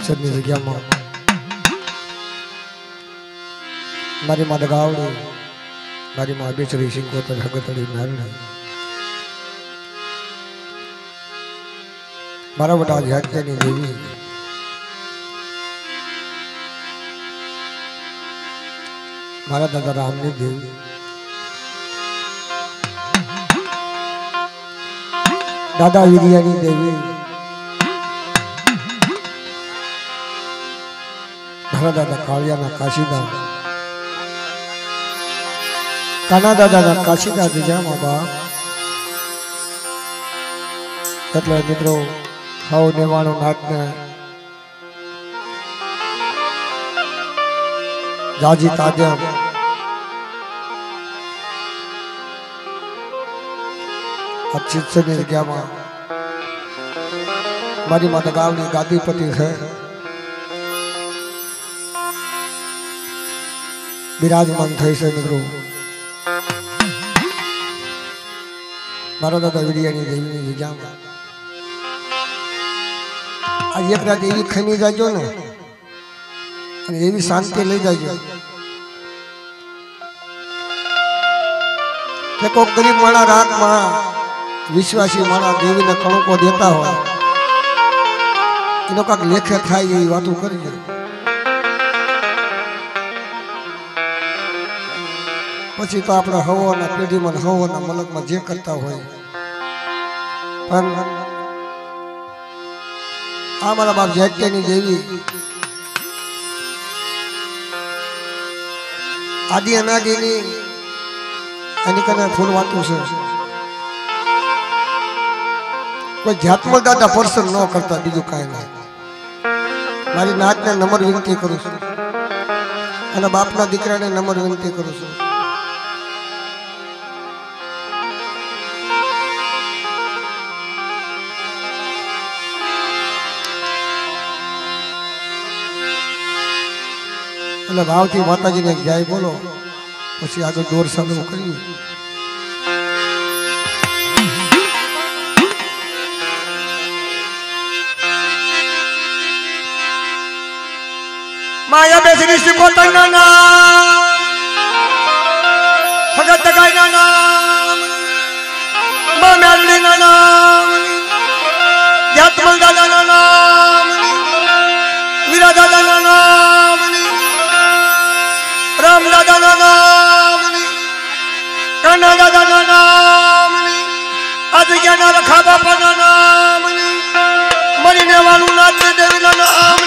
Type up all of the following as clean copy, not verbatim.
સદની જગ્યામાં મારી માં દગાવડી મારી માં બેચરી સિંકોતર હગતડી નારણી મારા વડા જાત્યાની દેવી મારા દાદા રામની દેવી દાદા વીરિયાની દેવી મારા દાદા કાળિયાના કાશીદા કાના દાદાના કાશીદા બીજામાં બાપ એટલે મિત્રો હાવ નેવાણું નાથને જાજી તાજમ અચ્છીની જગ્યામાં મારી માતા ગાવની ગાદીપતિ છે બિરાજમાન થઈ છે મિત્રો મારા દાદા વીડિયાની દેવીની જગ્યામાં આ એક રાત એવી ખમી જાજો ને અને એવી શાંતિ લઈ જાજો કે કોક ગરીબ માણા રાતમાં વિશ્વાસી માણા દેવીને કણકો દેતા હોય એનો કાંક લેખે થાય એવી વાતો કરજો પછી તો આપણે હવોના પેઢીમાં હવોના મલકમાં જે કરતા હોય પણ આ મારા બાપ જેટની દેવી આદિ અનાદિની એની કને ફૂલ વાતું છે કોઈ જાતમલ દાદા પર્સન ન કરતા બીજું કાંઈ નહીં મારી નાતને નમ્ર વિનંતી કરું છું અને બાપના દીકરાને નમ્ર વિનંતી કરું છું એટલે ભાવથી માતાજીને જય બોલો પછી આગળ દોર સામે કર્યું માયા બેસરી સિકોતરના નામ ભગત ગાયના નામ મામેલીના નામ જાતમલ દાદાના નામ વીરા દાદાના નામ રામ દાદાના નામ કાના દાદાના નામ આદિજ્ઞાના રખા બાપાના નામ મરીને વાળું નાથ દેવીના નામ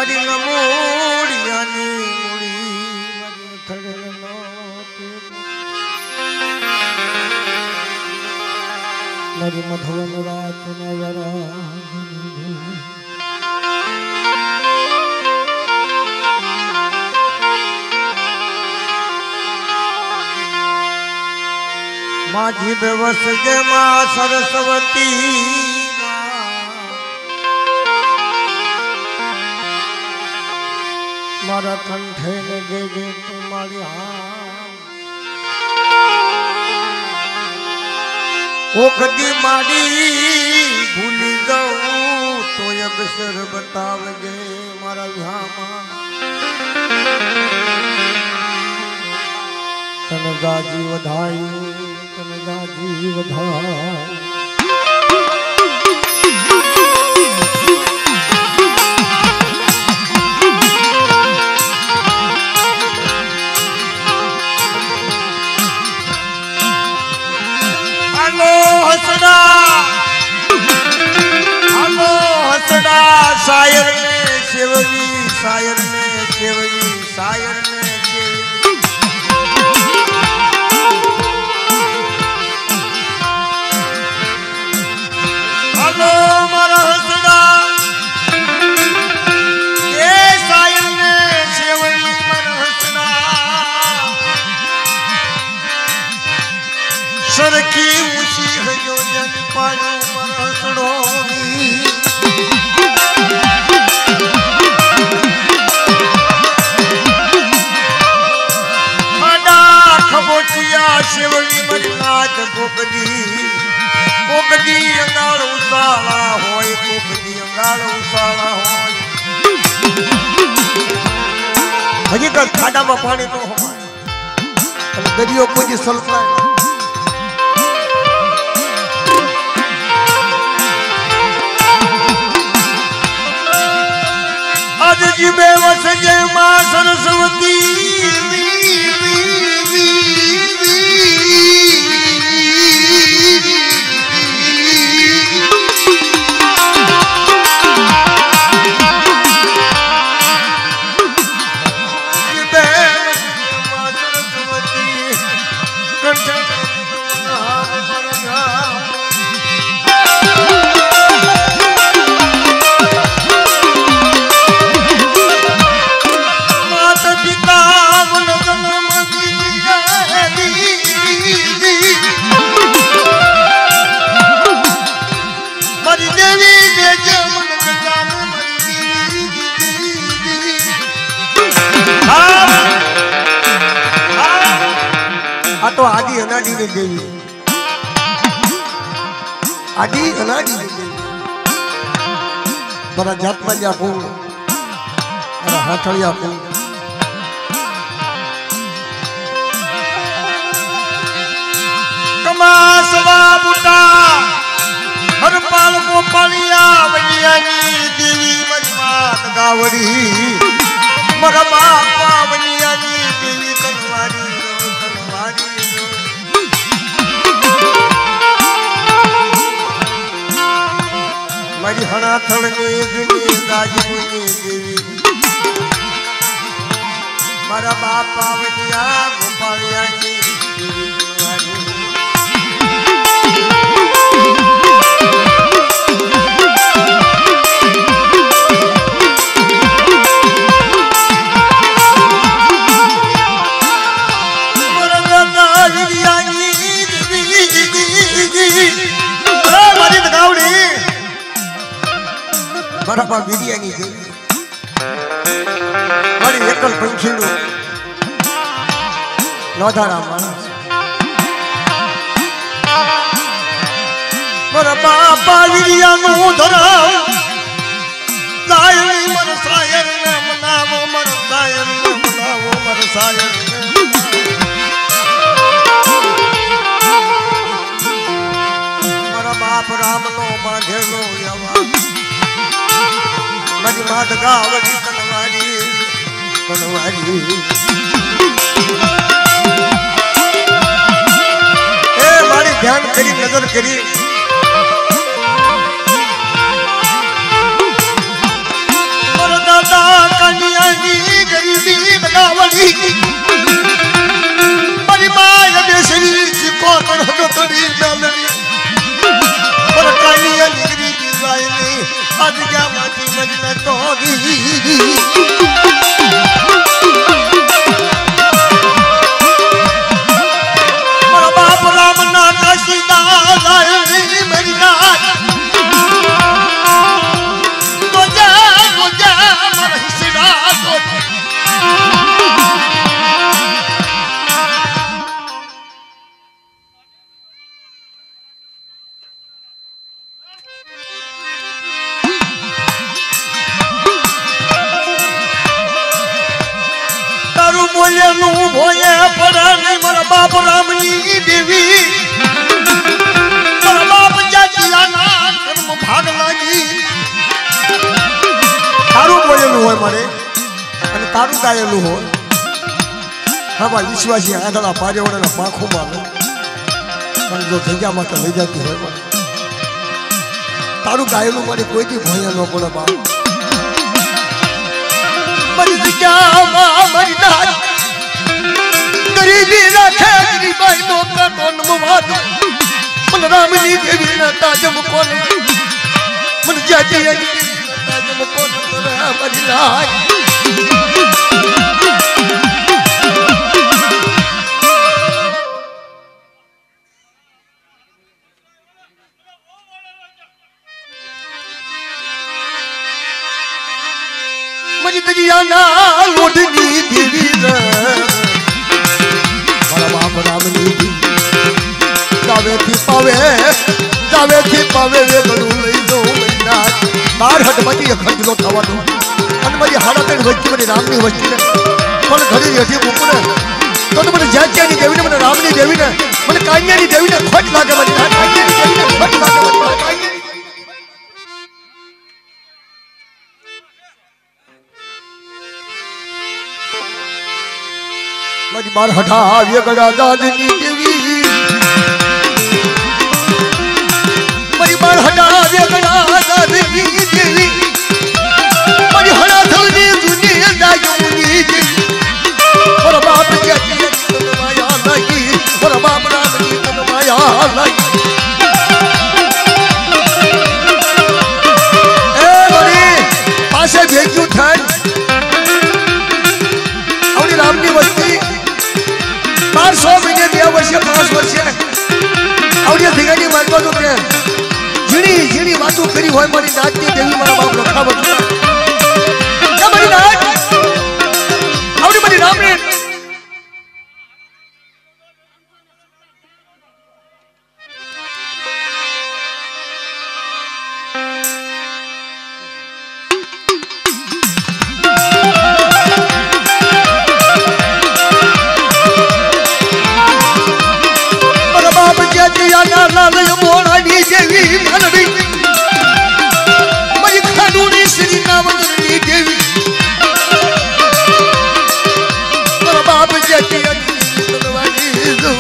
મારી નમોડિયાની મૂડી મારી થડનો મારી મધવન રાત નવરા माझी बेवस जे मां सरस्वती मारा कंठे ने जे जे तुम्हारी वो कदी मारी भूली जाऊं तो अक्षर बतावजे मारा विहामा तन दाजी वधाई तन दाजी वधाई शायर ने शिवजी शायर ने शिवजी शायर ने हलो मारा हसड़ा ये शायर ने शिवजी मारा हसड़ा सर की ऊंची है जो जन पाड़ो मारा हसड़ो शिवली मरनाथ कोकदी कोकदी अंगाड़ उसाला होय कोकदी अंगाड़ उसाला होय हकीकत खाड़ा में पानी तो हो दरियो कुछ सल्फा आज जी बेवस जय मां सरस्वती तो आदि अनादि ने देवी आदि अनादि ने देवी बड़ा जात बजा को बड़ा हथड़िया को कमासवा बुटा हर पाल को पालिया वनिया नी देवी मजमात गावड़ी मरा बापा वनिया नी देवी कनवारी मारी हना थड़ने दुनी गाजमुनी देवी मारा बाप पावनिया गोपालिया की देवी बराबर बिरयानी देवी बड़ी एकल पंखीड़ो नौधारा मानस मरा बापा बिरयानो धरा सायर मर सायर ने मनावो मर सायर ने मनावो मर सायर ने मरा बाप राम नो बांधेलो यवा मरी मात गावड़ी कनवारी कनवारी ए मारी ध्यान करी नजर करी मोर दादा બોલેલું ભોયે પડે નહીં મારા બાપ રામની દેવી મારા બાપ જાતિયાના કર્મ ભાગ લાગી તારું બોલેલું હોય મારે અને તારું ગાયેલું હોય હા ભાઈ વિશ્વાસી આંધળા પારેવાળાના પાંખો મારે પણ જો જગ્યામાં તો લઈ જતી હોય મારે તારું ગાયેલું મારે કોઈથી ભોયા ન પડે બાપ મારી જગ્યામાં મારી નાચ ગરીબી રાખે ગરીબાઈ નો કાટોન મવાદ મને રામની દેવી ના તાજમ કોણ મને જાતી તાજમ કોણ મારી નાચ દરિયાના લોઢની દેવી મારા બાપ રામની જાવેથી પાવે વેગડું લઈ જાઉં બાર હટમાંથી ખંડલો થવાનો અને મારી હાડા ત્રણ વસ્તી મને રામની વસ્તીને પણ ઘડી હેઠી મૂકું ને તો મને જ્યાંની દેવીને મને રામની દેવીને મને કાન્યાની દેવીને ખોટ લાગે મારી કાન્યાની દેવીને ખોટ લાગે મારી મારી બાર હઠા વેગડા દાદની દેવી મારી બાર હઠા વેગડા દાદની દેવી મારી હડા થવાની દુનિયા દાયુની દેવી મારા બાપ જાતી માયા લાગી મારા બાપ રામની માયા લાગી એ મારી પાસે ભેગ્યું થાય આવડી રામની વસ્તી 100 મહિને 2 વર્ષે 5 વર્ષે આવડી ધીગાની માનતો તો કે ઝીણી વાતો કરી હોય મારી નાચની દેવી મારા બાપ રખાવત કે મારી નાચ આવડી મારી રામની લાલય બોલાની દેવી માનવી મારી ખાડુની શ્રી નાવની દેવી મારા બાપ જતી તનવાની દો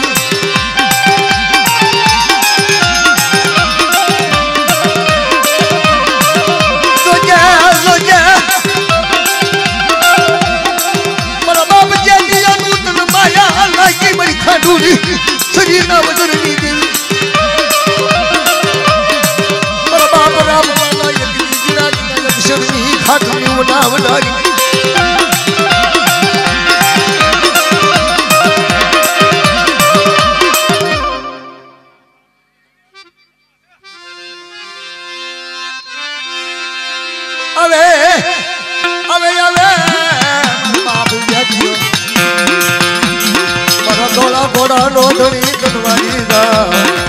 મારા બાપ જતી તન માયા લાગી મારી ખાડુની શ્રી નાવની દેવી ખાટની વડાવડારી હવે બાપ જાગ્યો મારા ધોળા ઘોડાનો ધણી તનવારી દા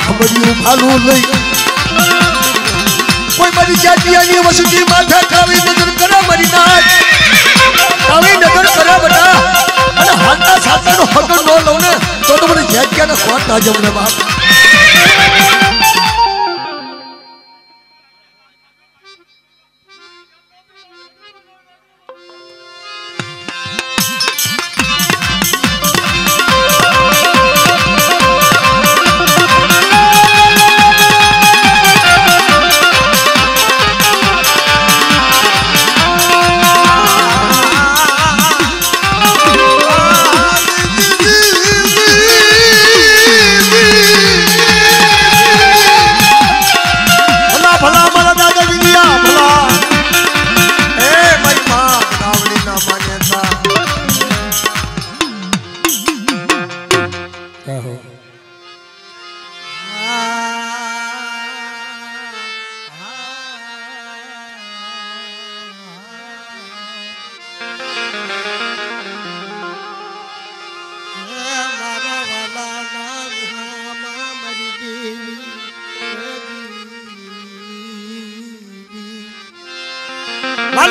ખબરિયું ભાલું લઈ કોઈ મારી જાતિયાની વસતી માથા કાવી નજર કરે મારી નાચ કાવી નજર કરે બટા અને હાથના સાતાનો હગર ન લઉં ને તો મને જાતિયાને ખોટ ના જમને બાપ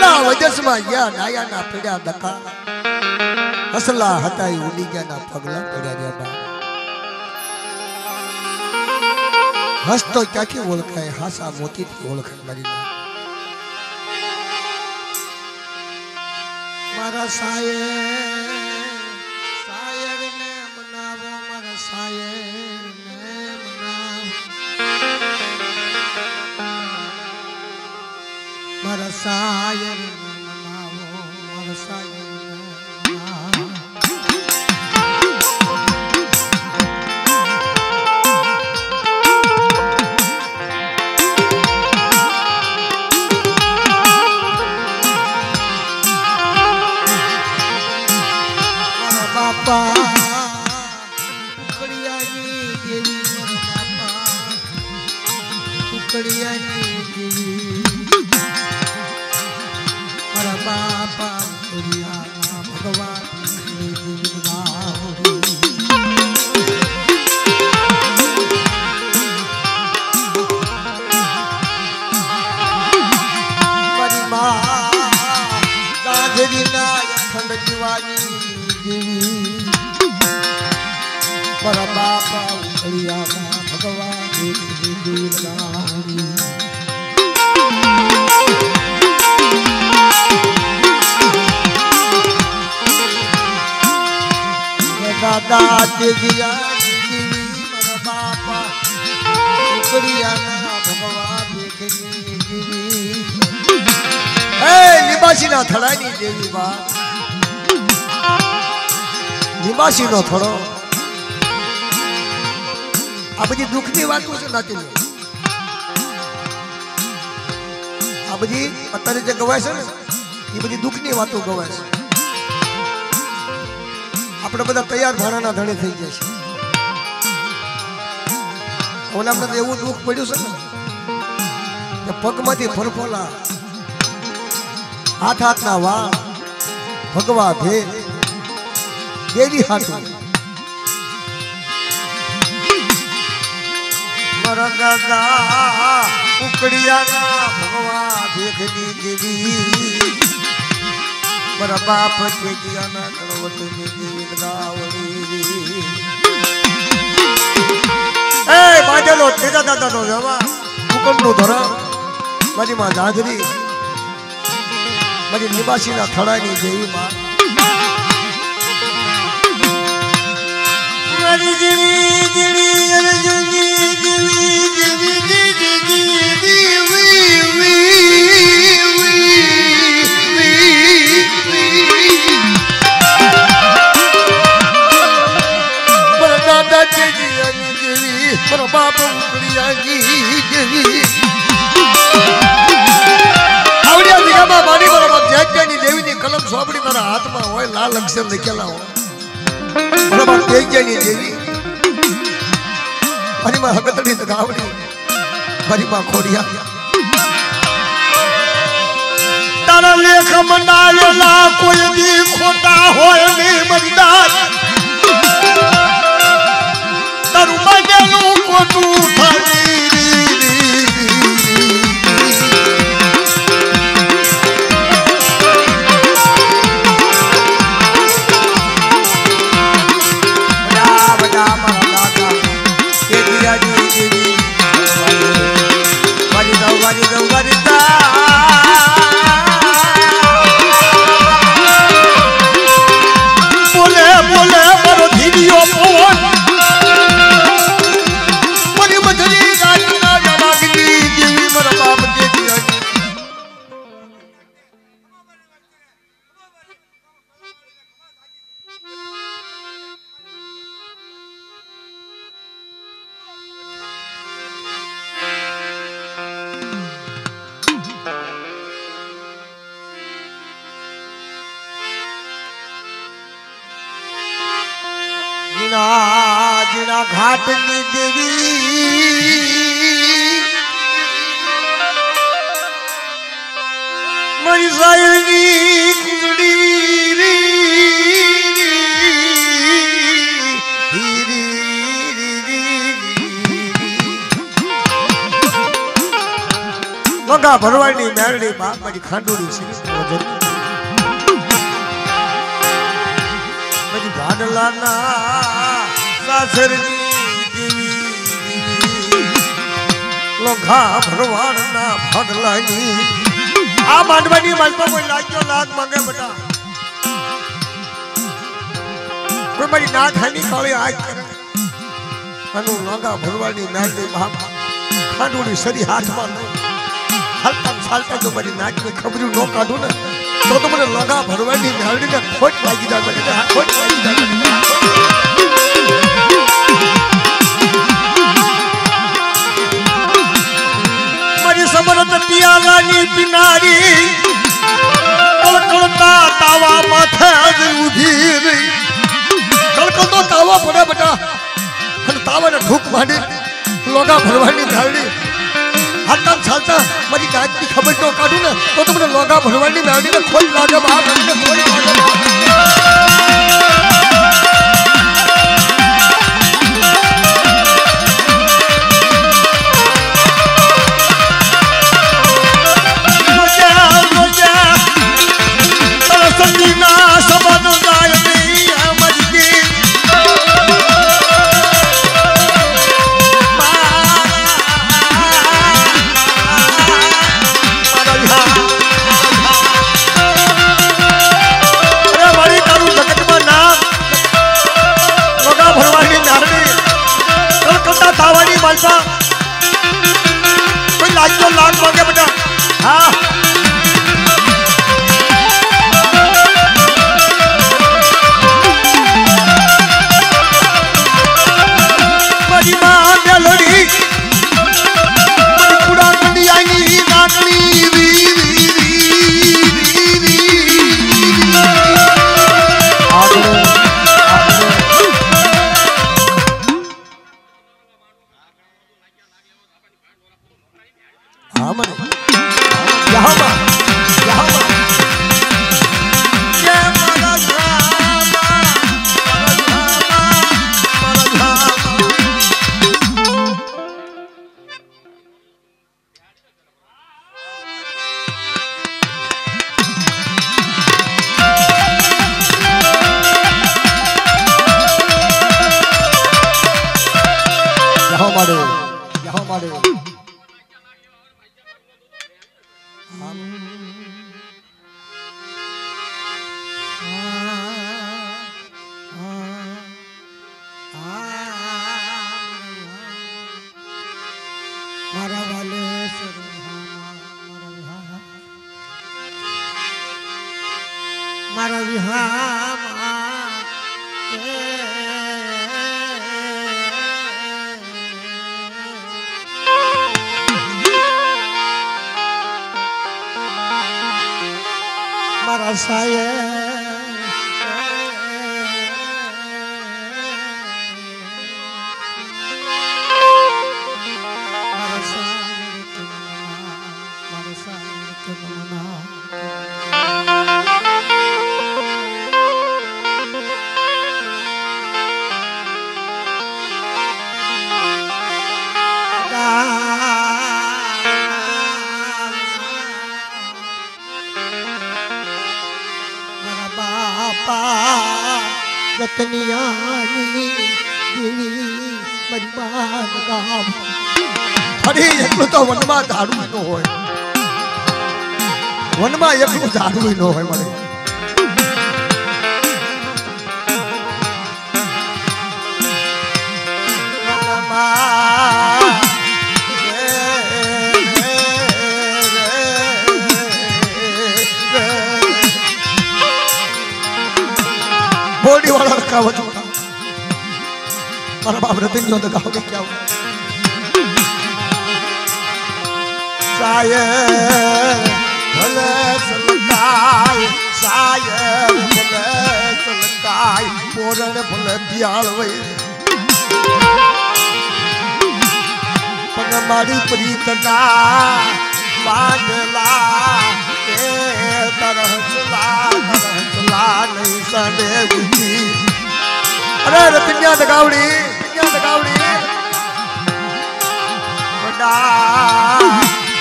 હસલા વજસમાં ગયા નાયાના પીડ્યા ડકા હસલા હતા એ ઉડી ગયા ના પગલા પડ્યા રે બા હસતો ક્યાંથી ઓળખાય હાસા મોતીથી ઓળખાય મારી મારા શાયર ને મનાવો મારા શાયર ને મનાવો મારા શાયર ને મનાવો મારા શાયર દાદા તેજિયા મારા બાપા ઉપરિયાના ભગવાન દેખની જીવી એ નિવાસીના થડાની દેવી બા નિવાસીનો થડો આ બધી દુઃખની વાતો છે નાતી આ બધી અત્યારે જે ગવાય છે ને એ બધી દુઃખની વાતો ગવાય છે આપણે બધા તૈયાર ભાણાના ધણી થઈ જાય છે ઓલા આપણે એવું દુઃખ પડ્યું છે ને કે પગમાંથી ફરફોલા હાથના વાળ ભગવા ભેદ દેવી હાથું મરગા ઉકડિયાના ભગવા ભેખની દેવી મારા બાપ તેજિયાના કળવતની દેવી ગાવડી એ બાજેલો તેજા દાદાનો જવા ઉકળનું ધરમ મારી માં જાજરી મારી નિવાસીના થડાની દેવી માં મારી જીવી જીવી અરજુની જીવી જીવી બાપ આવડિયા દેવીની કલમ સોંપડી મારા હાથમાં હોય લાલ અક્ષર લખેલા હોય બરાબર તેજની દેવી મારી માં હગતડી ગાવડી મારી માં ખોડિયા તારા લેખ મંડાયેલા કોઈ દી ખોટા હોય નહીં મજદાર તારું મંડેલું ખોટું ફરી જીણા ઘાટની દેવી મારી સાયની કુંડી लोगा भरवानी मेरड़ी बाप मारी खांडोड़ी श्री मारी भाडलाना सासरनी देवी लोगा भरवाना भाडलानी आ मांडवानी मालपा कोई लाजो लाग मांगे बेटा कोई मारी ना खानी काले आज करे अनु लोगा भरवानी मेरड़ी बाप खांडोड़ी सरी हाथ में सालता जो मारी नाच में खबरू नो काढू ना तो मैंने लगा भरवानी मेरड़ी ने खोट लागी जाए मैंने खोट लागी जाए मारी समरत पियालानी पिनारी कलकलता तावा माथे आज उभी रही कलकलतो तावा पड़ा बेटा हम तावा ने धूप मारी लगा भरवानी मेरड़ी हाथ चालता मारी नाच की खबर तो काढू ना तो तुमने लोगा भरवानी मेरड़ी ने खोल लागे बाप ने खोल लागे मुझे मुझे तरसती ना सबन लायनी मजदी मालपा कोई लाज तो लाग मांगे बेटा हाँ मारी माँ मेलड़ी मारी कुड़ा कुड़ी आईनी नाकनी री मारा विहामा मारा साये रतनियानी देवी मजबान गाव अरे एकलो तो वनमा झाड़ू नो होय वनमा एकलो झाड़ू नो होय मारे वनमा बोडी वाला रखा हुआ था मारा बाप रतन जो दगाओ के क्या हुआ शायद भले सलकाय पोरण भले पियाल वही पन मारी प्रीतना बांधला के तरह चला नहीं संडे बुझी अरे रतनिया दगावड़ी बड़ा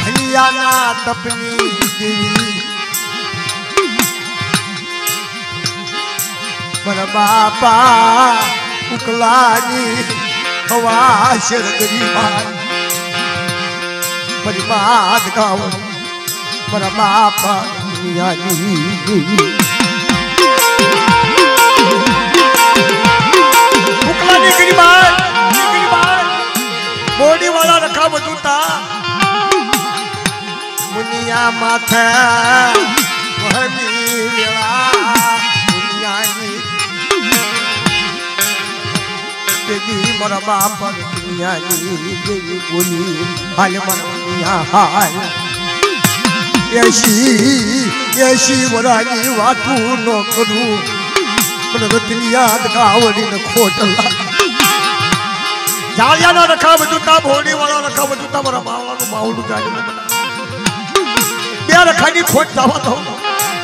भैया ना તપની દેવી મારા બાપા ઉકલાની હવા શરગરી મારી માત ગાવ મારા બાપા દુનિયાની દેવી ઉકલાની ગરીબાઈ બોડી વાળા રખા બધુતા મુનિયા માથે વહમી વેળા દુનિયાની દેવી મારા બાપા દુનિયાની દેવી બોલી હાલ મારા દુનિયા હાલ એસી વરાની વાતું ન કરું પણ રતની યાદ કાવડીને ખોટલા જાળિયાના રખા બધુતા બોડી વાળા રખા બધુતા મારા બાવળાનું બાવળું જાળીને બે રખાની ખોટ જવા દો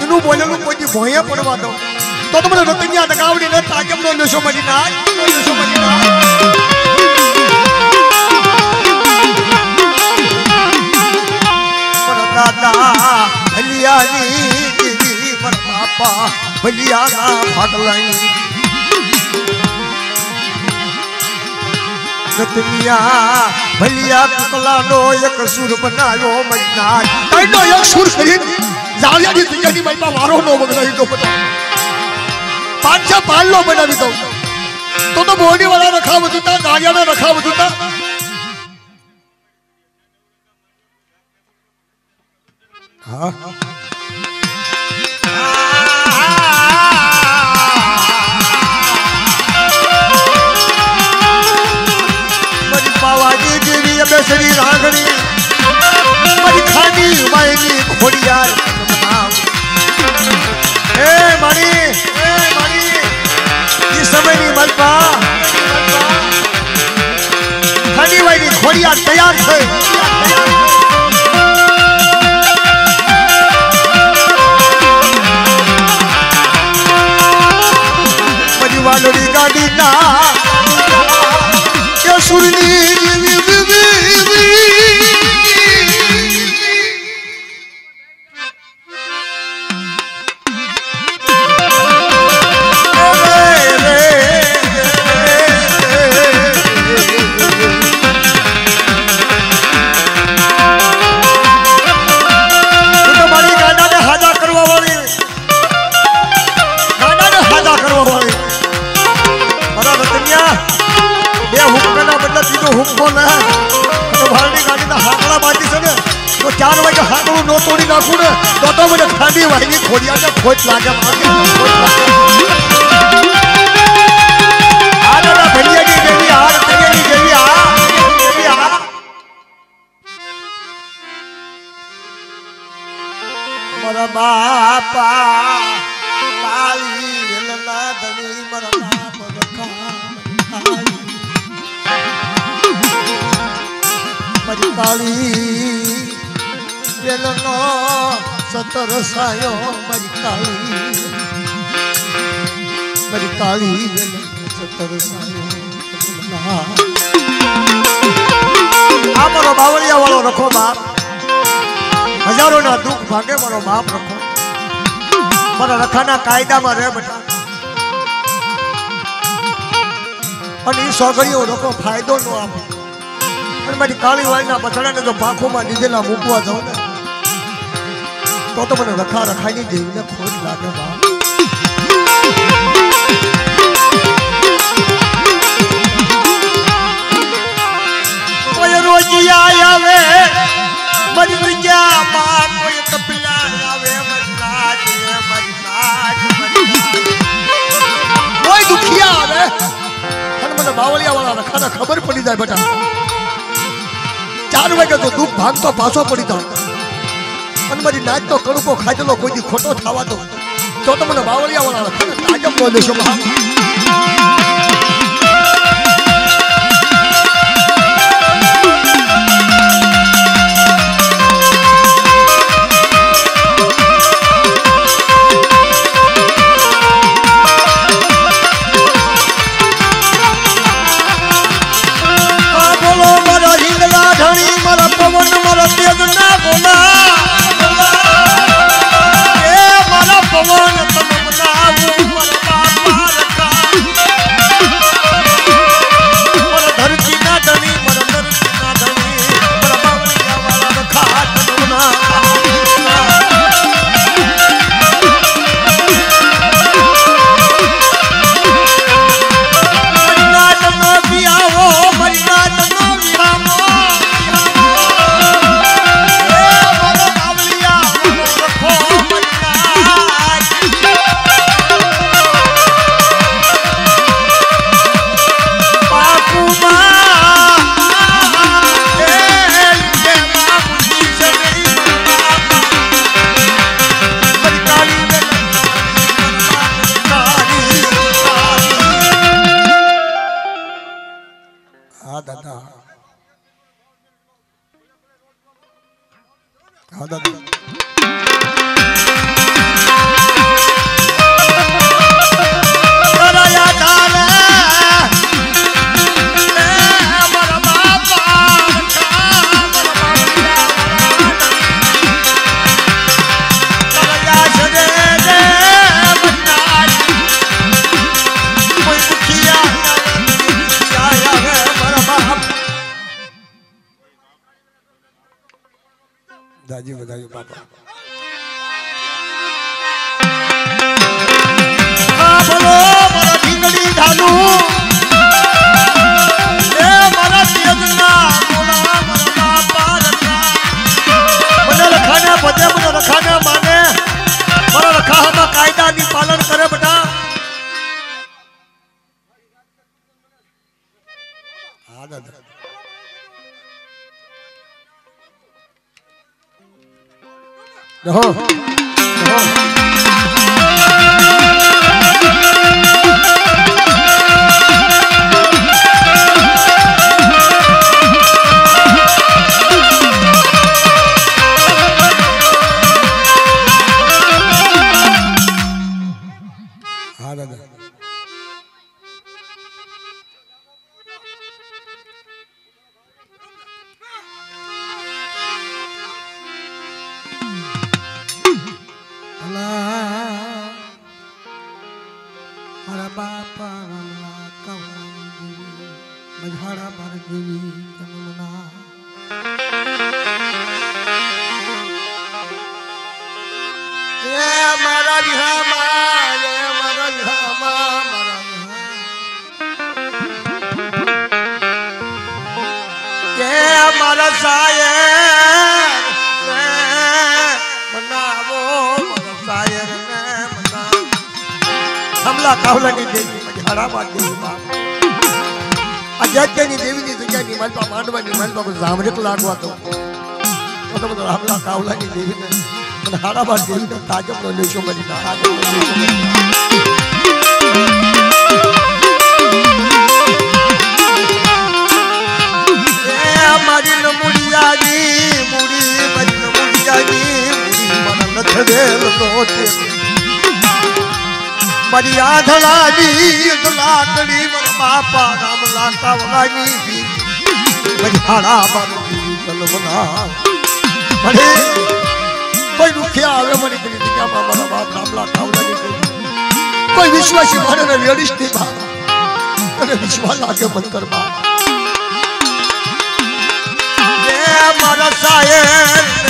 એનું બોલેલું કોઈ ભોંયે પડવા દો તો તમને રતનિયા દગાવડી ને તાજમનો નશો મળી ના નશો મળી ના દાદા ભલિયાની દેવી મારા બાપા ભલિયાના ભાગલાઈ રતનિયા ભલિયા કુકલાનો એક સુર બનાવ્યો મજના કઈનો એક સુર કરી જાળિયાની દુનિયાની મહિમા વારો નો બગડાવી દો બધા પાંચા પાલ્લો બનાવી દો તો બોડી વાળા રખા બધુતા જાળિયાના રખા બધુતા હા શ્રી રાગણી મારી ખાની માયની ખોડિયાર એ મારી ઈ સમયની મલપા ખાની માયની ખોડિયાર તૈયાર છે મારી વાલોડી ગાડી ના કે સુરની તોડી નાખું ને તો મને ઠંડી વાગી ખોડિયા ખોટ લાગે ભલિયાની દેવી હાર દેવી દેવી મારા બાપા કાળી વેલના ધણી મારા બાપા મારી કાળી વેલનો સતર સાયો મારી કાળી વેલનો સતર સાયો આ મારો બાવળિયા વાળો રખો બાપ હજારો ના દુઃખ ભાગે મારો બાપ રખો મારા રખાના કાયદામાં રહે બેટા અને એ સોગડીઓ રખો ફાયદો નો આપે અને મારી કાળી વાળીના બછડાને જો પાંખોમાં લીધેલા મૂકવા જાઉં ને તો મને રખાની દેવીને ખોટ લાગે બાપ કોઈ રોજિયા આવે મરી વિજા માં કોઈ કપિલા આવે કોઈ દુખિયા આવે અને મને બાવળિયા વાળા રખાના ખબર પડી જાય બેટા 4 વાગે તો દુઃખ ભાગતો પાછો પડી જાવ અને મારી નાચ તો કડુકો ખાધેલો કોઈ દી ખોટો થવા દો તો મને બાવળિયા વાળા રખાને તાજમ નો લેશો બાપ બોલો મારા હિંગલા ધણી મારા પવન મારા તેજ ના બોલા हाँ दादा दादी बताइए पापा हाँ बोलो मारा ढींगड़ी ढालू ए मारा दियजना बोला मारा बापा रखा बना रखाना बदे बना रखाना माने मारा रखा हम कायदा नी पालन करे बेटा हाँ दादा रहो हाँ दादा हरा बापा रमला कवलानी देवी मझाड़ा भर देवी कनमना ये मारा बिहामा ये मारा बिहामा मारा ये मारा सायर मनावो मारा सायर हमला कावलानी देवी मझाड़ा बात देवी बाप अजयनी देवी ની જગ્યાની માલપા માંડવાની માલપા કોઈ જામરેક લાગવા તો બધો हमला કાવલાની દેવી ને મઝાડા બાત દેવી નો તાજબ નો લેશો કરી ના એ મારી ન મુડિયાની મુડી મારી ન મુડિયાની મુડી મન નથ દેલ તોતે मरी आधलानी लाकड़ी मन बापा राम लाका वाली मझाड़ा बारी चलवना बड़े कोई रुखिया आवे मरी तेरी दिया मामा बाप राम लाका वाली कोई विश्वासी माने न लेडीज थी बा अरे विश्वास आके मंत्र बा ये मारा सायर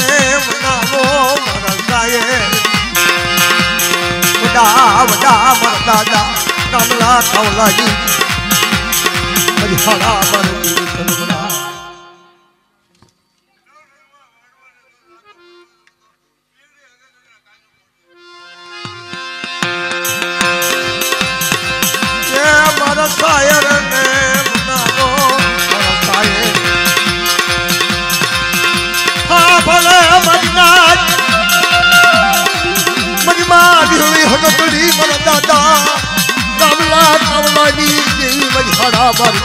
ने मनावो मारा सायर वडा मरदादा कमला कवलानी मझाड़ा बारी चलवना ये मारा सायर ने मनावो मारा सायर हाँ भले मजना दिली हनकड़ी मरदादा कमला कवलानी देवी मझाड़ा बारी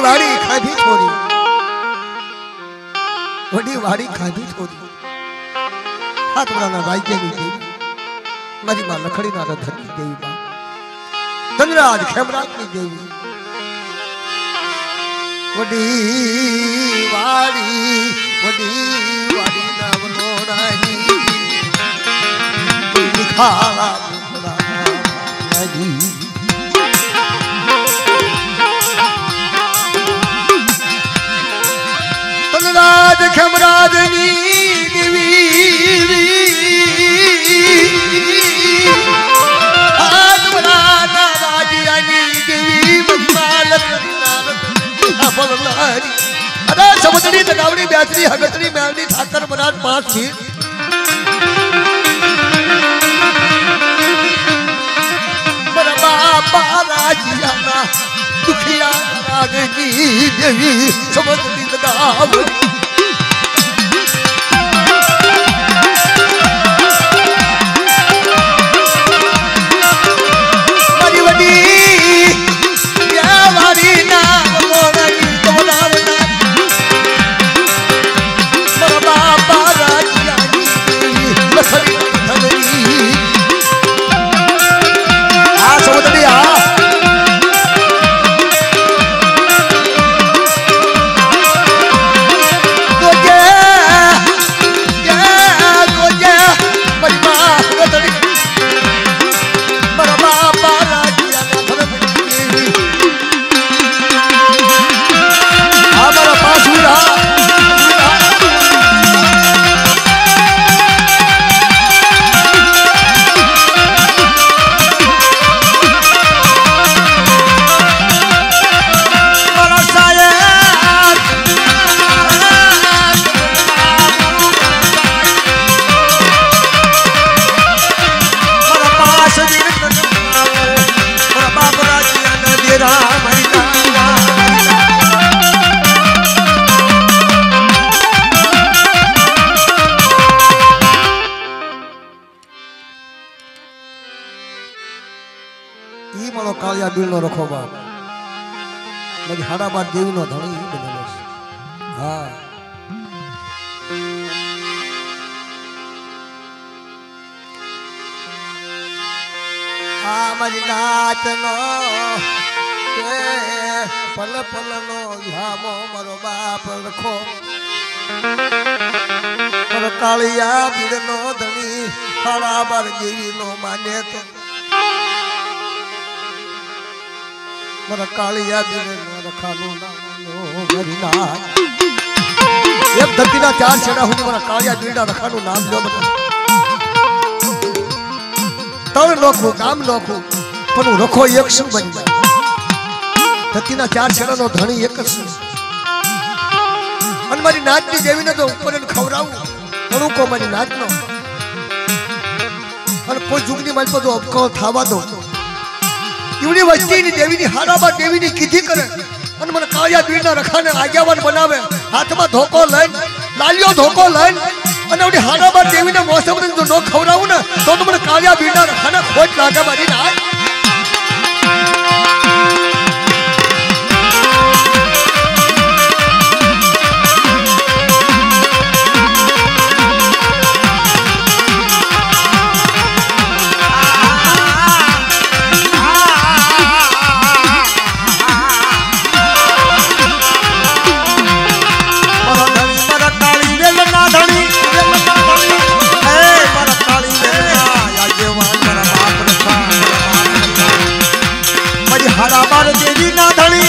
वाड़ी खाधी थोड़ी वडी वाड़ी खाधी थोड़ी हाथ बनाना भाई के नहीं देवी मारी मां लखड़ी ना धरती देवी मां धनराज खेमराज की देवी वडी वाड़ी नाम लोड़ानी खाला नदी धनराज खेमराजनी देवी हाथ बनाना राजियानी देवी मालक फलनारी अदा समुद्री तगावड़ी ब्यासरी हगतरी मेलनी ठाकर मराठ 5 फीट रखिया रागनी देवी समझती दावरी कालिया बील नो रखो बाप लगी हाड़ा बात देवी नो धणी ही बनेलो छे हां आ मरी नाच नो के पल पल नो धामो मारो बाप रखो मारो कालिया बील नो धणी हाड़ा बार देवी नो माने तो मरा कालिया दिले रखानो नाम गरीना एक धरतीना चार छेड़ा हूं मरा कालिया दिले रखानो नाम लो बता तण नोखो काम नोखो पण रखो एक सु बनी धरतीना चार छेड़ा नो धणी एक सु मन मारी नाचनी देवी ने तो ऊपर खवराऊ तणु को मारी नाच नो और कोई जुगनी माल पर तो अबको थावा दो इवनी वस्ती नी देवी नी हाराबा देवी नी कीधी करे अन मन कालिया बीरना रखाने आज्ञावान बनावे हाथ में धोको लईन लालियो धोको लईन अने उडी हाराबा देवी ने मौसम ने जो नो खवराऊ ने तो मन कालिया बीरना रखाने खोट लागे मारी ना हराबार देवी ना धनी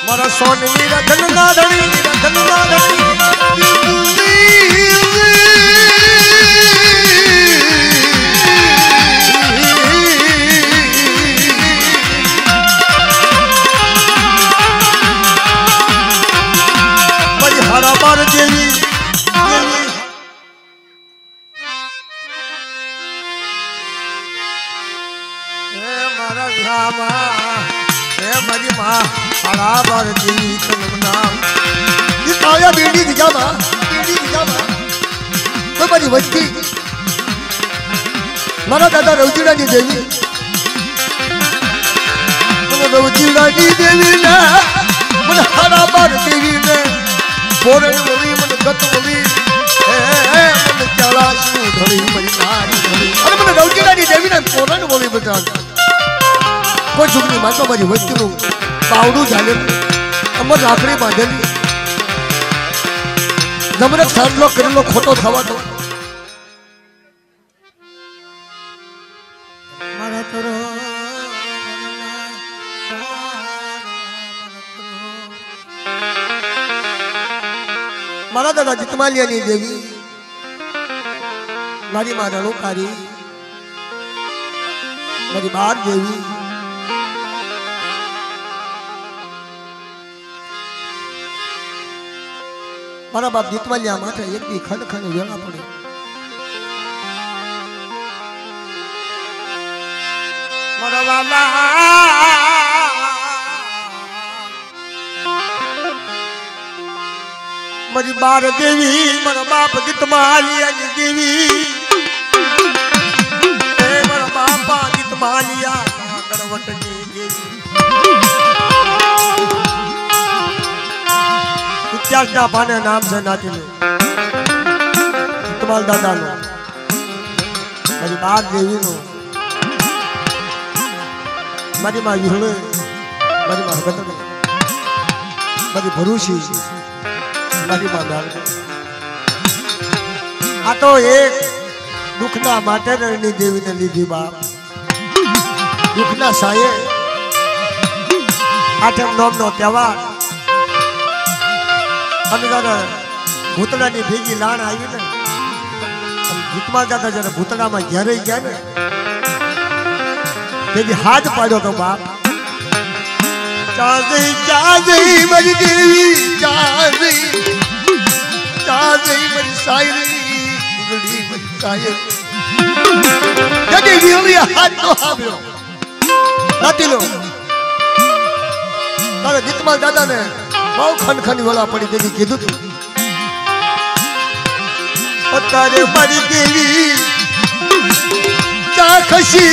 मारा सोनी रतन ना धनी रतन ना धनी हराबार देवी मारा धामा मरी माँ हराबार देवी तनु नाम ये काया बीड़ी दिया माँ तो बड़ी बच्ची मारा दादा रौजीड़ा नी देवी रौजीड़ा नी देवी ना मन हराबार देवी ने पोरण बोली मन गत बोली मन चला शू धड़ी मरी नारी धड़ी अरे मन रौजीड़ा नी देवी ने पोरण बोली बेटा कोई जुगनी मातो मारी वस्तु नु बावडू झाले अमर राखड़ी बांधेली नमरक साडलो करेलो खोटो थवा दो मारा तोरो मारा दादा जितमालिया नी देवी मारी मां रणुकारी मारी बार देवी મારા બાપ જીતવાલિયા માથે એક દી ખંડ ખંડ વેળા પડે મારા વાલા મારી બાર દેવી મારા બાપ જીતવાલિયાની દેવી મારા બાપા જીતવાલિયા કરવટની દેવી ઇતિહાસના પાને નામ છે નાતીનું તમારા દાદાનું મારી બાપ દેવીનું મારી માં વિહળે મારી માં હગતડે મારી ભરૂચી મારી માં નારગો આ તો એક દુઃખના માટે રણની દેવીને લીધી બાપ દુઃખના સાયે આઠમ નોમનો તહેવાર અને જ્યારે ભૂતડાની ભેગી લાણ આવી ને ભૂતમાં જતા જ્યારે ભૂતડામાં ઘેરે ગયા ને તેથી હાથ પાડ્યો તો બાપ ચાજઈ મારી દેવી ચાજઈ મારી સાયરી ઉગડી મારી સાયરી જદી વિહળી હાથ નો આવ્યો નાતી લો તારે જીતમાલ દાદાને બહુ ખનખની વલા પડી તેથી કીધું તું અત્યારે મારી દેવી ચા ખસી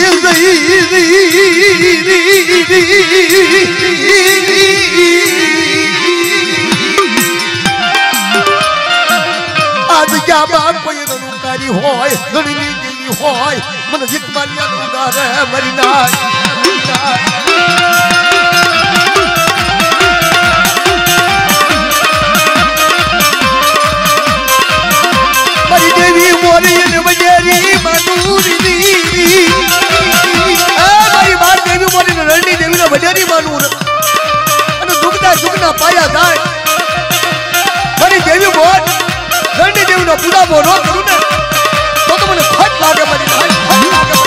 આજ ક્યાં બાપ કોઈ રણુકારી હોય રણની દેવી હોય મને જીતમાલિયા ઉગારે મરી નાય દેવી મોરી ને બજેરી માનુરી મારી બાર દેવી મોરી ને રણની દેવી ને બજેરી માનું અને દુખના પાયા થાય મારી દેવી મોર રણની દેવી નો પુરાવો ન કરું ને તો મને ખોટ લાગે મારી ખોટ લાગે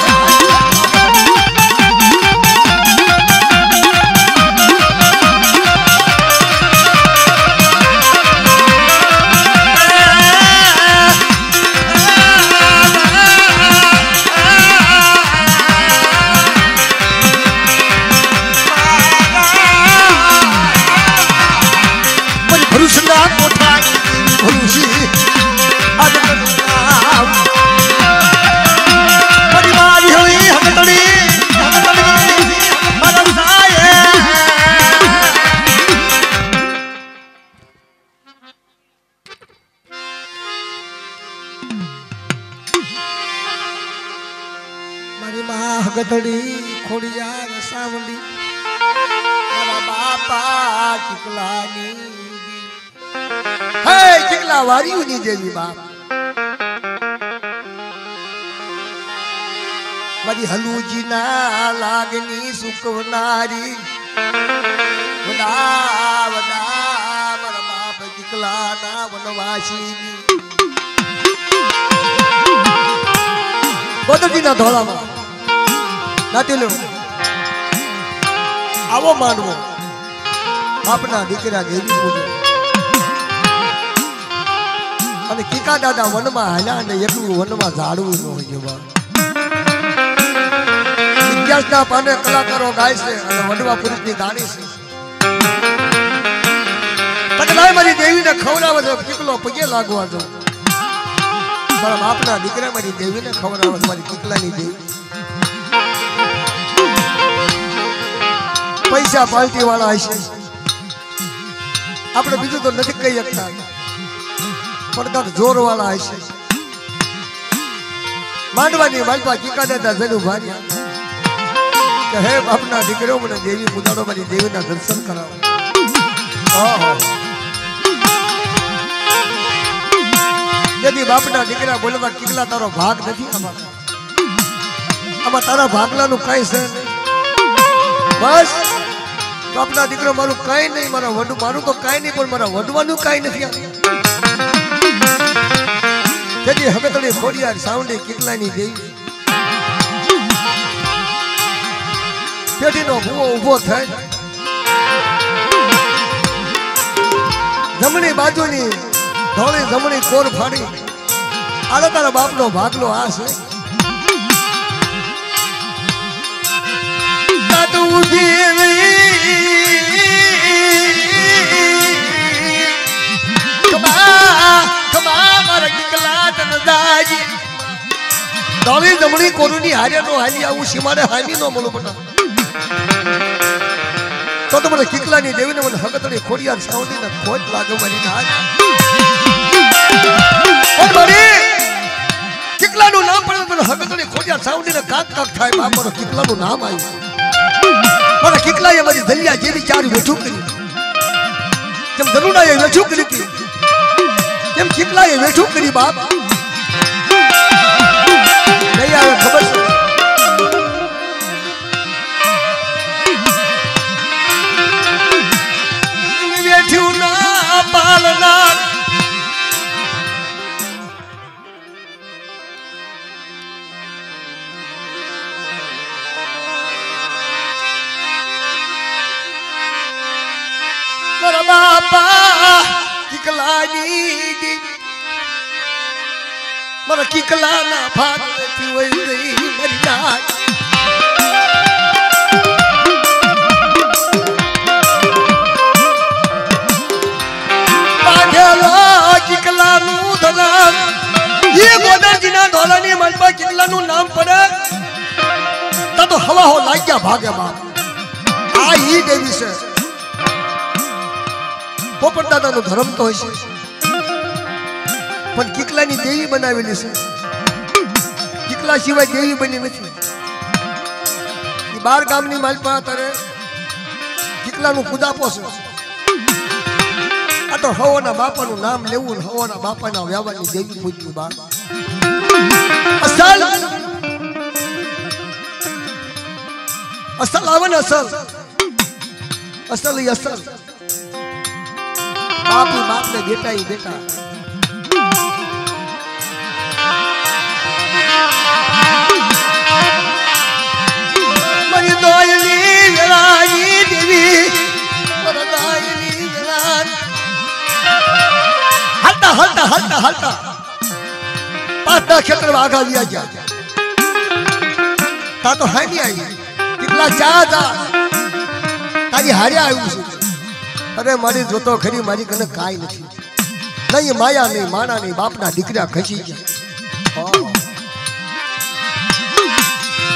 ગધડી ખોડિયા રસાવલી મારા બાપા ચીકલાની હે ચીકલા વારીઓની દેવી બાપ મારી હલુજીના લાગની સુકવનારી વડા મારા બાપ ચીકલાના વનવાસીની ગોદરજીના ધોળામાં નાતીલો આવો માનવો બાપના દીકરા દેવી પૂજે અને કીકા દાદા વનમાં હાલ્યા અને એકલું વનમાં ઝાડવું ન હોય જેવા ઇતિહાસના પાને કલાકારો ગાય છે અને વડવા પુરુષની ગાણી છે તકલાય મારી દેવીને ખવડાવે છે કીકલો પગે લાગવા જો મારા બાપના દીકરા મારી દેવીને ખવડાવે છે મારી કીકલાની દેવી પૈસા પાલટી વાળા હશે આપણે બીજું તો નથી કહી શકતા પણ જોર વાળા હશે માંડવાની માલપા કીકા દેતા જનું ભાર્યા કે હે બાપના દીકરો મને દેવી પુજાડો મારી દેવીના દર્શન કરાવો यदि बापना दीकरा बोलवा किगला तारो भाग नहीं आमा तारा भागलानु काई छे बस बापना दीकरो मारू काई नहीं मारा वडू मारू तो काई नहीं पण मारा वडवानु काई नहीं यदि हगतड़ी खोडियार सावंडी किगलानी देवी पेटीनो भूવો ઊભો થઈ જમણી બાજુની ધોળી જમણી કોર ફાડી આલે તારા બાપનો ભાગલો આ છે તાતું ધોળી જમણી કોરની હારે નો હાલી આવું સીમાને હાલી નો મળો બટા તો મને કિકલાની દેવીને મને હકતડી ખોડિયાર સાવની ખોટ લાગે મારી નાજ કિકલાનું નામ પડે મને હકતડી ખોડિયાર સાવની કાક કાક થાય બાપરો કિકલાનું નામ આવ્યું મને કિકલાએ મારી દલિયા જેવી ચાર વેઠું કરી જેમ દરુડાએ વેઠું કરી હતી એમ કિકલાએ વેઠું કરી બાપ નહીં આવે ખબર છે પાલનાર મારા બાપા કિકલાની મારા કિકલાના ભાગથી વહી ગઈ મારી નાચ કિકલાનું નામ પડે તો હવા હો લાગ્યા ભાગે બાપ આ ઈ દેવી છે પોપટ દાદાનો ધર્મ તો હશે પણ કિકલાની દેવી બનાવેલી છે કિકલા સિવાય દેવી બની નથી એ 12 ગામની માલપા તારે કિકલાનું કુદાપો છે આ તો હવાના બાપાનું નામ લેવું હવાના બાપાના વ્યવહારની દેવી પૂજ્યું બાપ અસલ અસલ આવે ને અસલ અસલ ઈ અસલ બાપી બાપ ને બેટા ઈ બેટા મારી દોયલી વેરાની દેવી મારા દોયલી વેરાન હલતા હલતા હલતા હલતા પાછા ખેતર આગા વ્યા ગયા તા તો હાની આવી કેટલા ચા જા તારી હારે આવ્યું છે અરે મારી જોતો ખરી મારી કને કાઈ નથી નહીં માયા નહીં માના નહીં બાપના દીકરા ખસી ગયા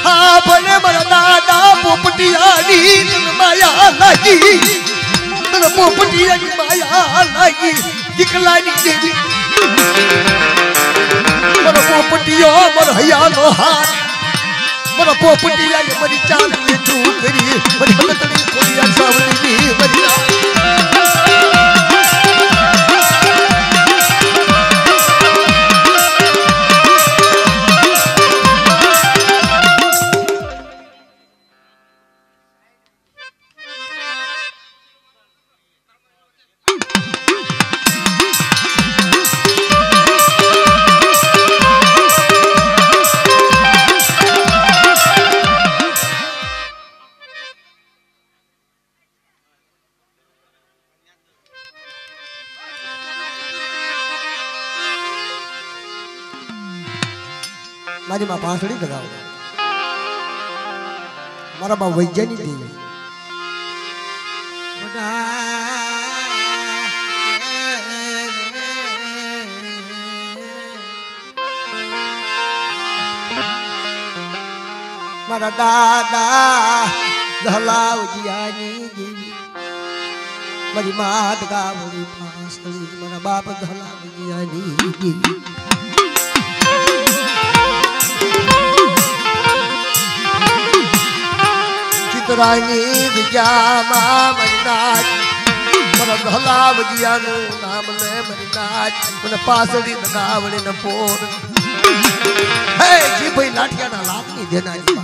હા ભલે મારા દાદા પોપટિયાની માયા લાગી તને પોપટિયાની માયા લાગી દીકલાની દેવી મારા પોપટિયો મારા હૈયાનો હાથ મારા પોપટિયા મારી ચાંદની છોકરી મારી હલતડી ખોડિયાર સાવલી મારી મારી માં પાંસળી લગાવ મારા બા વૈજ્ઞાનિક દેવી મારા દાદા ધલાવજીયાની દેવી મારી માત ગાવડી પાંસળી મારા બાપ ધલાવજીયાની દેવી ચિત્રાની વિદ્યામાં મરીનાથ મારા ધલાવજીયાનું નામ લે મરીનાથ મને પાસળી લગાવડી ને પોર હે જી ભાઈ લાઠિયાના લાખની દેનારી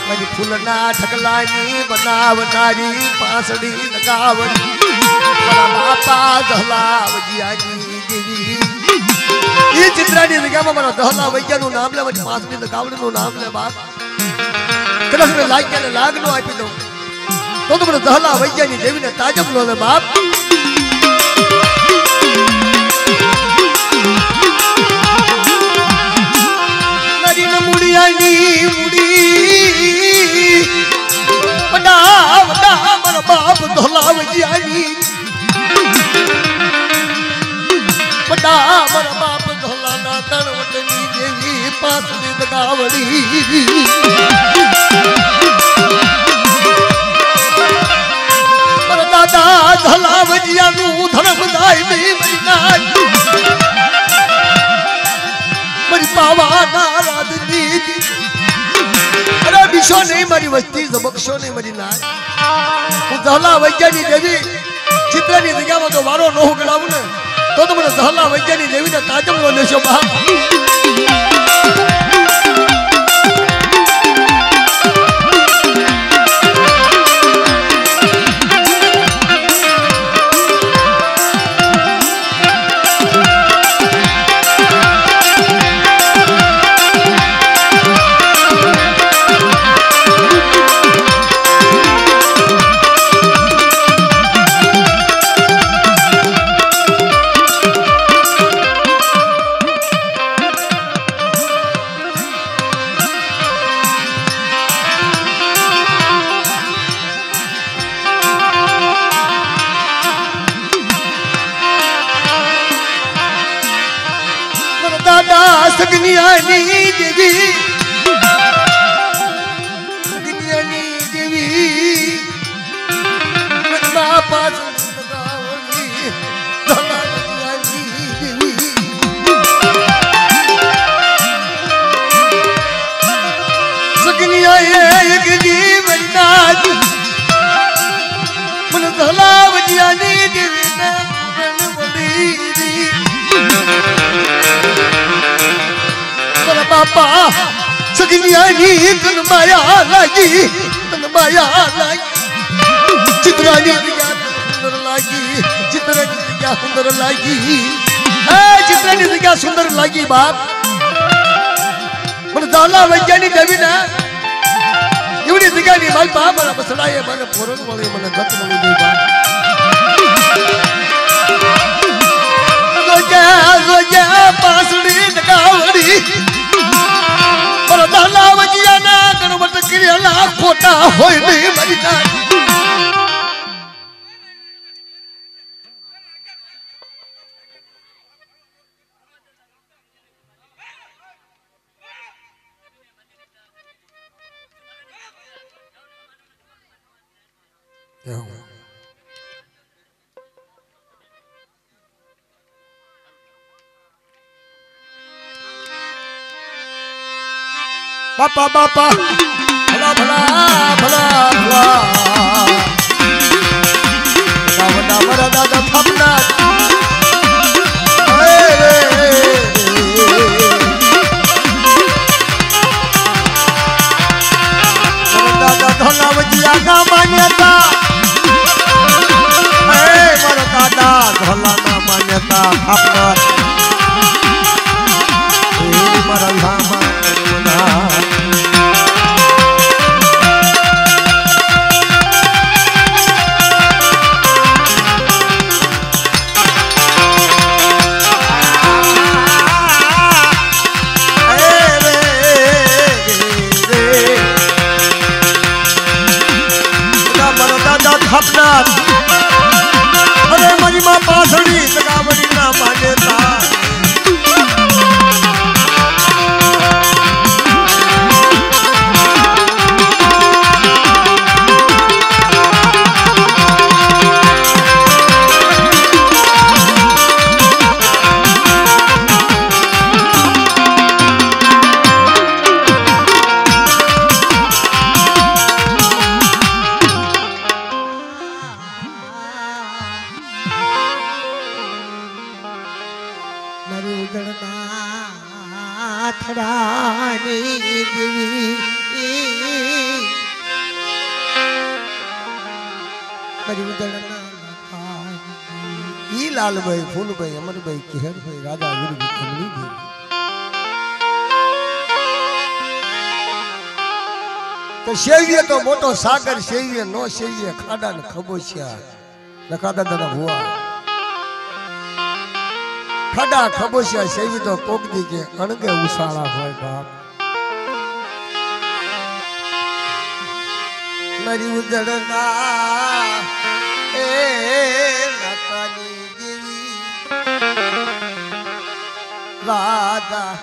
મારી ફૂલના ઠકલાની બનાવનારી પાસળી લગાવડી મારા બાપા ધલાવજીયાની દેવી એ ચિત્રાની જગ્યામાં મારા ધલાવજીયાનું નામ લે મારી પાસળી લગાવડીનું નામ લે બાપ કદાચ મેં લાગ્યાને લાગ નો આપી દઉં તો મને દહલા વૈજ્ઞાની દેવીને તાજબ લો લે બાપ વસ્તી જબક્ષો નહીં મરી ના હું દહલા વૈજ્ઞાની દેવી ચિત્રની જગ્યામાં તો વારો ન ગણાવું ને તો મને દહલા વૈજ્ઞાની દેવીને તાજમનો લેશો બહાર तन माया लागी चित्रानी सुंदर लागी चित्रानी जग्या सुंदर लागी बाप मन दाला वैज्ञानिक देवी ना एवढी जग्यानी माल बाप मला बसडाय मला पोरण मळे मला गत मळे दे बाप जोजा पासडी गावडी दाला वजियाना गणवट किरियाला खोटा होय नाही मरी नाही बापा बापा भला भला भला भला दादा मरा दादा थापना दादा धोला वजिया ना मान्यता मरा दादा धोला ना मान्यता थापना मरा धामा अरे महिमा पासड़ी लगावड़ी ना मान्यता लाल भाई फूल भाई अमर भाई केहर भाई राजा वीर कमली भी तो शेविये तो मोटो सागर शेविये नो शेविये खाड़ा ने खबोशिया लखा दादा हुआ ખડા ખબોશિયા સેવી તો કોક દી કે અણગે ઉસાળા હોય બાપ મારી ઉદળના એ નાતાની દેવી રાધા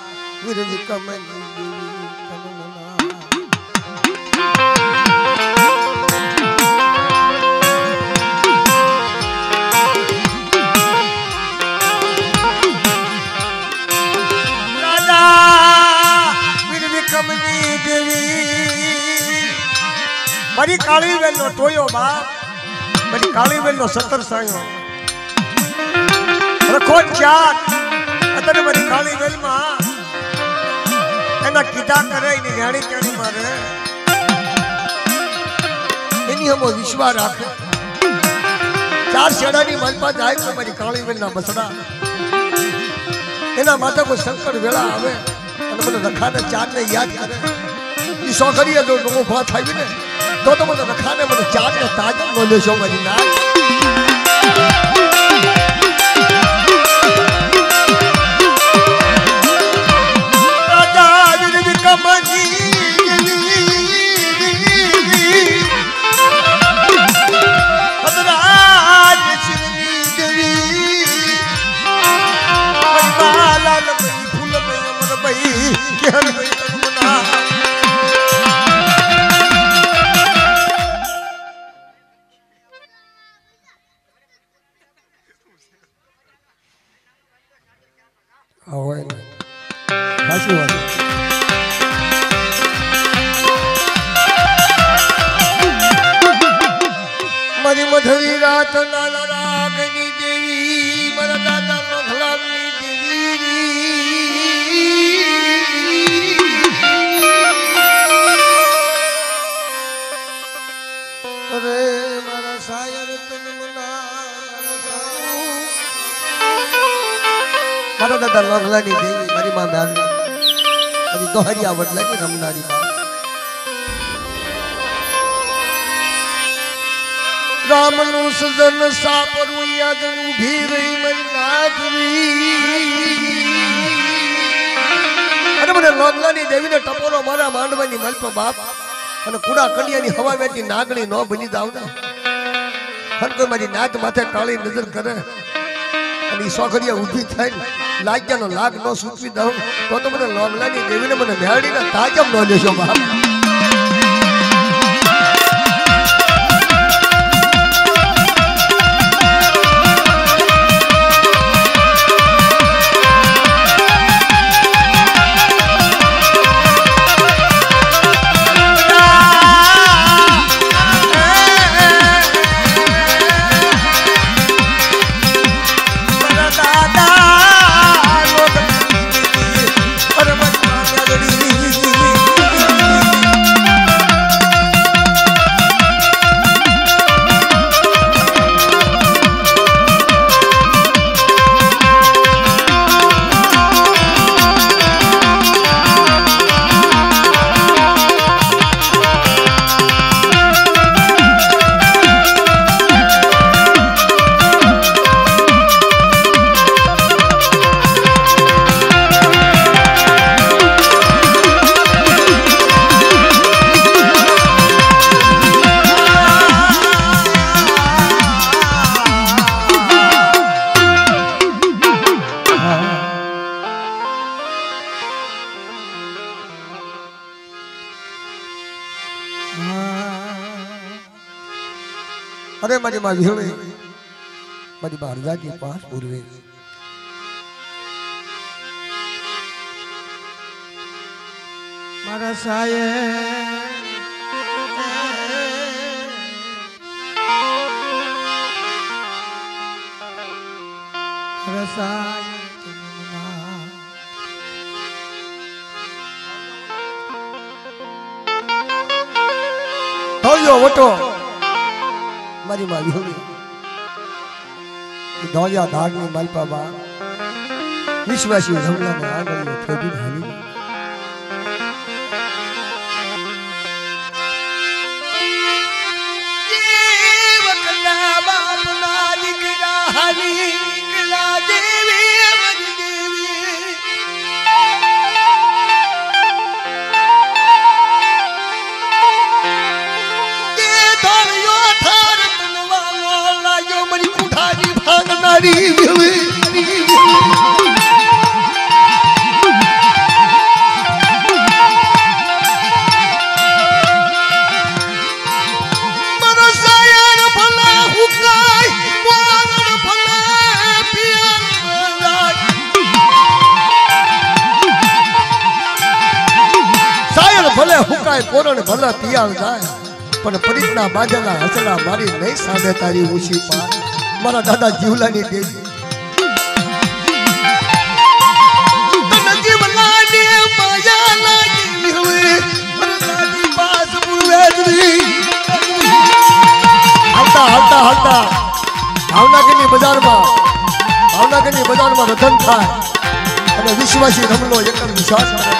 વિરજ કમની દેવી કમના મારી કાળી વેલ નો ટોયો બાપ મારી કાળી વેલ નો 17 સાયો રખો ચાર અત્યારે મારી કાળી વેલ માં એના કીધા કરે એની જાણી જાણી મારે એની હમો વિશ્વાસ રાખે ચાર શેડાની માલપા જાય તો મારી કાળી વેલ ના બસડા એના માથે કોઈ શંકર વેળા આવે અને મને રખાને ચાર ને યાદ કરે એ સોખરીએ જો નો ભા થાય ને તો મને રખાને મને ચાર ને તાજમ નો લેશો મારી ના રાજા વિરજ કમની હદરાજ શિરની દેવી માલા લબઈ ફૂલ મે અમર બઈ કેર બઈ તમના હોય ને સાચી વાત મારી મધરી રાત નાલા રાગની દેવી મારા દાદા નોખલાની દેવી અરે મારા સાયર તનમના મારા દાદા નોખલાની દેવી મારી માં મ્યાલની મારી દોહરિયા વડલાની રમનારી માં રામનું સજન સાપરું યાદ ઉભી રહી મારી નાગરી અને મને નોખલાની દેવીને ટપોરો મારા માંડવાની મલપો બાપ અને કુડા કન્યાની હવા વેચી નાગણી ન બની જાવ ને હર કોઈ મારી નાચ માથે કાળી નજર કરે અને એ સોખરિયા ઊભી થઈને લાગ્યાનો લાગ ન સૂચવી દઉં તો મને નોખલાની દેવીને મને મેળીને તાજમ ન લેશો બાપ अरे मारी माँ भीड़े मारी बारजा के पास पूर्वे मारा साये रसाये तो वटो मारी माली होगी दौलिया दाग में मालपा बा विश्वासी झमला ने आ गई थोड़ी ढाली जीवकला बाप ना निकला हरी निकला देवी મારી વિહળી ભલે હુકાય પોરણ ભલે પિયાળ જાય પણ પરિતના બાજલા હસલા મારી નહીં સામે તારી ઊંચી પાર મારા દાદા જીવલાની દેવી તને જીવલાની માયા લાગી હવે મારી પાસ પુરવેદરી હાલતા ભાવનગરની બજારમાં રતન થાય અને વિશ્વાસી રમલો એકમ વિશ્વાસ કરે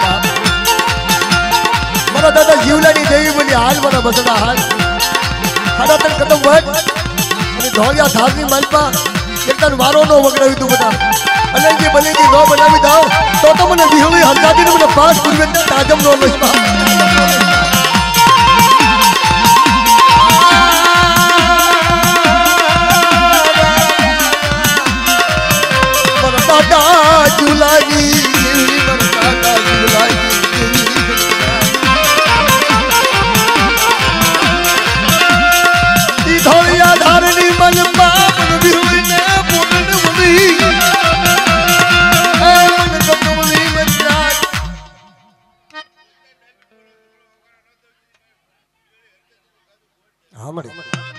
મારા દાદા જીવલાની દેવી બની હાલ મારા બસડા હાલ ખાડા તન કદમ વટ અને ધોળિયા ધારની માલપા એકદમ વારો નો વગડાવી તું બધા અલંજી બલેજી નો બનાવી દાવ તો મને વિહળી હરજાદીને મને પાસ પૂર્વેના તાજમ નો લસમાં મારા દાદા જીવલાની દેવી મારા દાદા જીવલાની ધારની મન પાપ વિહળીને પૂર્ણ મળી મન કમલી મજરાજ હા મળી